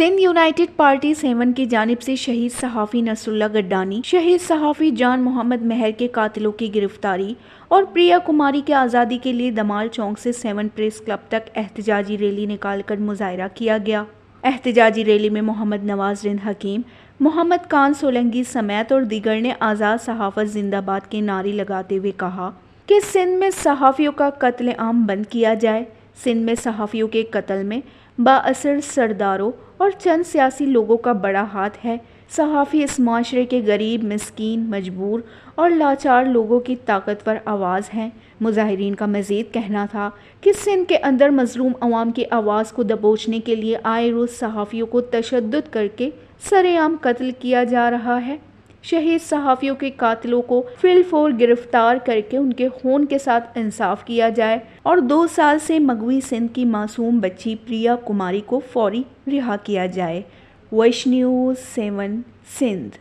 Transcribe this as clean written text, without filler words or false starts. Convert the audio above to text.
Sindh United party 7 की जानिब से शहीद सहाफ़ी नसरुल्लाह गड्डानी, शहीद सहाफ़ी जान मोहम्मद महर के कातिलों की गिरफ्तारी और प्रिया कुमारी के आज़ादी के लिए दमाल चौक से 7 प्रेस क्लब तक एहतजाजी रैली निकालकर मुजाहरा किया गया। एहतजाजी रैली में मोहम्मद नवाज रिंद हकीम, मोहम्मद खान सोलंकी समेत और दीगर ने आज़ाद सहाफ़त जिंदाबाद के नारे लगाते हुए कहा कि सिंध में सहाफ़ियों का कत्ल-ए-आम बंद किया जाए। सिंध में सहाफ़ियों के कत्ल में बाअसर सरदारों और चंद सियासी लोगों का बड़ा हाथ है। सहाफ़ी इस माशरे के गरीब, मिस्कीन, मजबूर और लाचार लोगों की ताकतवर आवाज़ हैं। मुजाहिरीन का मज़ीद कहना था कि सिंध के अंदर मज़लूम अवाम की आवाज़ को दबोचने के लिए आए रोज़ सहाफ़ियों को तशद्दुद करके सरेआम कत्ल किया जा रहा है। शहीद सहाफ़ियों के कातिलों को फिलफोर गिरफ्तार करके उनके खून के साथ इंसाफ किया जाए और 2 साल से मगवी सिंध की मासूम बच्ची प्रिया कुमारी को फौरी रिहा किया जाए। वैश न्यूज़ 7 सिंध।